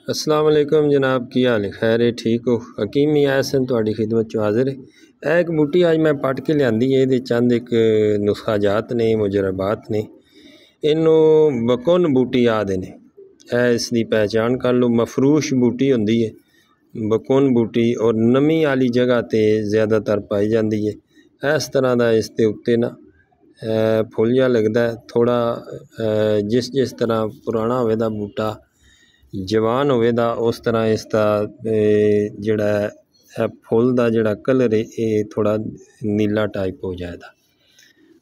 अस्सलाम वालेकुम जनाब, की हाल है? खैर है, ठीक हो? हकीम मियां हसन तुहाडी खिदमत च हाज़िर है। एक बूटी अज मैं पट के लियांदी है, ये चंद एक नुस्खा जात ने, मुजरबात ने। इनू बकुन बूटी आखदे ने। इसकी पहचान कर लो, मफरूश बूटी होंदी है बकुन बूटी, और नमी वाली जगह ते ज़्यादातर पाई जाती है। इस तरह का इसके उत्ते ना फुल जा लगता है थोड़ा, जिस जिस तरह पुराना होवे दा बूटा जवान होवेगा उस तरह इसका जिहड़ा फुल का जिहड़ा कलर है ये थोड़ा नीला टाइप हो जाएगा।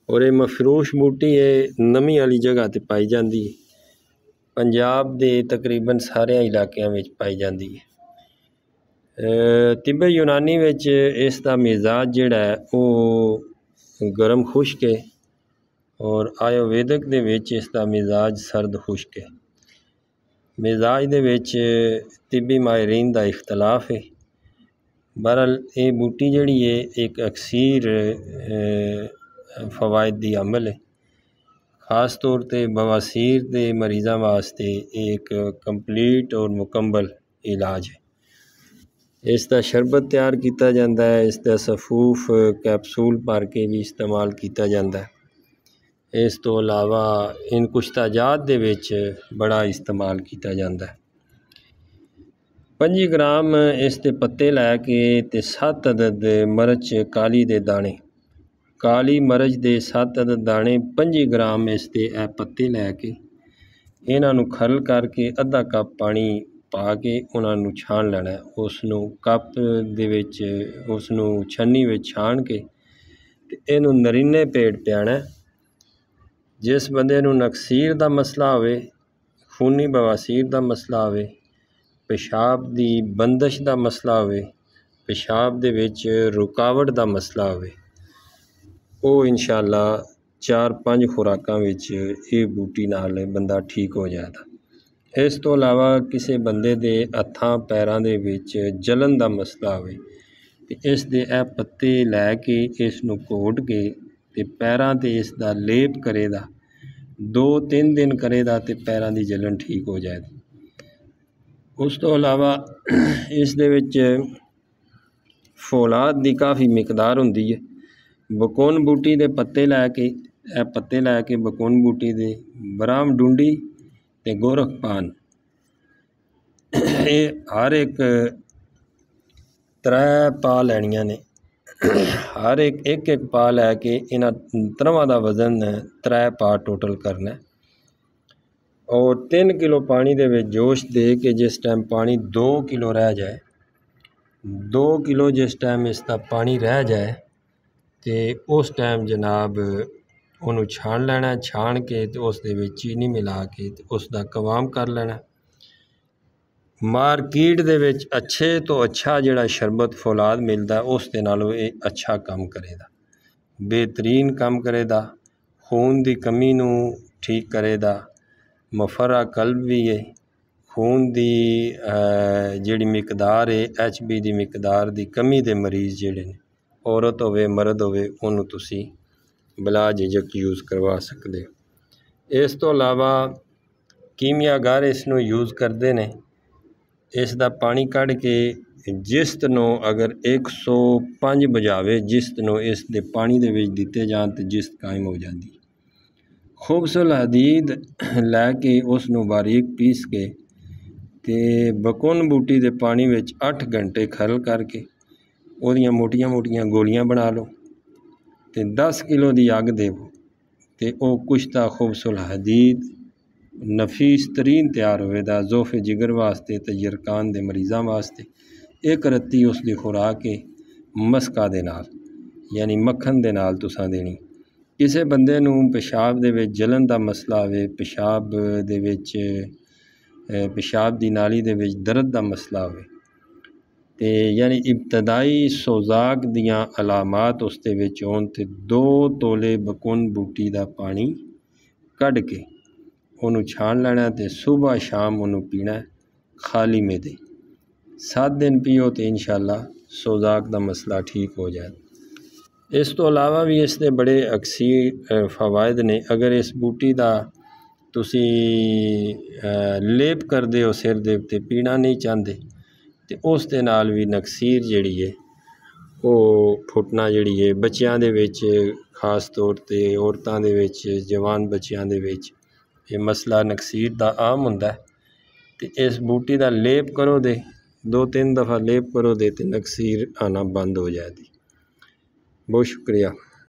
और ये मफरूश बूटी है, नमी वाली जगह ते पाई जाती है। पंजाब के तकरीबन सारे इलाकों में पाई जाती है। तिब्बे यूनानी विच इसका मिजाज जिहड़ा है वो गर्म खुश्क है, और आयुर्वेदिक दे विच इसका मिजाज सर्द खुश्क है। मिजाज दे विच तिब्बी माहिरीन का इख्तलाफ है। बहरहाल ये बूटी जिहड़ी है एक अक्सीर फवायद दी अमल है। खास तौर पर बवासीर के मरीज़ों वास्ते एक कंप्लीट और मुकम्मल इलाज है। इसका शरबत तैयार किया जाता है, इसका सफूफ कैप्सूल भर के भी इस्तेमाल किया जाता है। इस तो अलावा इन कुश्ताजात दे विच बड़ा इस्तेमाल किया जाता है। 5 ग्राम इसके पत्ते लैके ते 7 अदद मरच काली दे दाने, काली मरच दे 7 अदद दाने, 5 ग्राम इसके पत्ते लैके इन्हों खरल करके अद्धा कप पानी पा के उन्होंने छान लेना है। उसनू कप दे विच उसनू छन्नी विच छान के इनू नरीने पेट पियाना है। जिस बंदे नू नकसीर का मसला होवे, खूनी बवासीर का मसला होवे, पेशाब की बंदिश का मसला होवे, पेशाब दे विच रुकावट का मसला होवे, वो इंशाअल्लाह 4-5 खुराकां विच ये बूटी नाल बंदा ठीक हो जाएगा। इस तो अलावा किसी बंदे दे हत्थां पैरां दे विच जलन का मसला होवे ते इस दे पत्ते लैके इसनू घोट के ते पैरां ते इसका लेप करेगा, 2-3 दिन करेगा तो पैरां की जलन ठीक हो जाएगी। उस तो अलावा इस दे विच फौलाद की काफ़ी मिकदार होंदी है। बकुन बूटी के पत्ते लैके बकुन बूटी दे बराम डूंडी ते गोरख पान, ये हर एक 3 पा लैनियां ने। हर एक पा लैके इन्हां त्रवां दा वजन 3 पा टोटल करना है। और 3 किलो पानी दे विच जोश दे के जिस टाइम पानी 2 किलो रह जाए, 2 किलो जिस टाइम इसका पानी रह जाए तो उस टाइम जनाब उन्होंने छान लेना, छान के तो उस दे विच चीनी मिला के तो उसका कवाम कर लेना। मार्केट दे विच अच्छे तो अच्छा जिहड़ा शरबत फौलाद मिलता है उस दे नालों ये अच्छा काम करेगा, बेहतरीन काम करेगा। खून की कमी नू ठीक करेगा, मफरा कल्ब भी है। खून की जिहड़ी मिकदार है HB की मिकदार की कमी के मरीज़ जिहड़े ने, औरत होवे मर्द होवे, उन्होंने तुसी बिला झिझक यूज़ करवा सकते हो। इस तो अलावा कीमियागार इसनू यूज़ करते हैं। इसका पानी कढ़ के जिस्त नू अगर 105 बजावे जिस्त नू इस दे पानी दे विच दिते जान तो जिस्त कायम हो जाती। खूबसूरत हदीद लैके उसनू बारीक पीस के ते बकुन बूटी दे पानी विच 8 घंटे खरल करके ओदियां मोटियां मोटियां गोलियां बना लो ते 10 किलो की अग देवो ते ओ कुश्ता खूबसूरत हदीद नफीस तरीन तैयार होवेगा ज़ोफ़े जिगर वास्ते ते यरकान दे मरीज़ां वास्ते। एक रत्ती उसकी खुराक है मस्का दे नाल, यानी मक्खन दे नाल तुसां देनी। किसी बंदे नूं पेशाब दे विच जलन का मसला होवे, पेशाब दे विच पेशाब की नाली दे विच दर्द का मसला होवे ते यानी इब्तदाई सोजाक दियां अलामात उस दे विच होण ते 2 तोले बकुन बूटी का पानी कढ़ के उन्होंने छान लेना ते सुबह शाम उन्होंने पीना खाली मेदे। 7 दिन पियो तो इंशाअल्लाह सोजाक का मसला ठीक हो जाए। इस तो अलावा भी इसके बड़े अक्सीर फवायद ने। अगर इस बूटी का ਤੁਸੀਂ ਲੇਪ ਕਰਦੇ ਹੋ ਸਿਰ ਦੇ ਉੱਤੇ, ਪੀਣਾ ਨਹੀਂ ਚਾਹੁੰਦੇ, ਤੇ ਉਸ ਦੇ ਨਾਲ ਵੀ ਨਕਸੀਰ ਜਿਹੜੀ ਹੈ ਉਹ ਫੁੱਟਣਾ ਜਿਹੜੀ ਹੈ ਬੱਚਿਆਂ ਦੇ ਵਿੱਚ, ਖਾਸ ਤੌਰ 'ਤੇ ਔਰਤਾਂ ਦੇ ਵਿੱਚ, ਜਵਾਨ ਬੱਚਿਆਂ ਦੇ ਵਿੱਚ ਇਹ ਮਸਲਾ ਨਕਸੀਰ ਦਾ ਆਮ ਹੁੰਦਾ। ਤੇ ਇਸ ਬੂਟੀ ਦਾ ਲੇਪ ਕਰੋ ਦੇ 2-3 ਦਫਾ ਲੇਪ ਕਰੋ ਦੇ ਤੇ ਨਕਸੀਰ ਆना ਬੰਦ ਹੋ ਜਾती। बहुत शुक्रिया।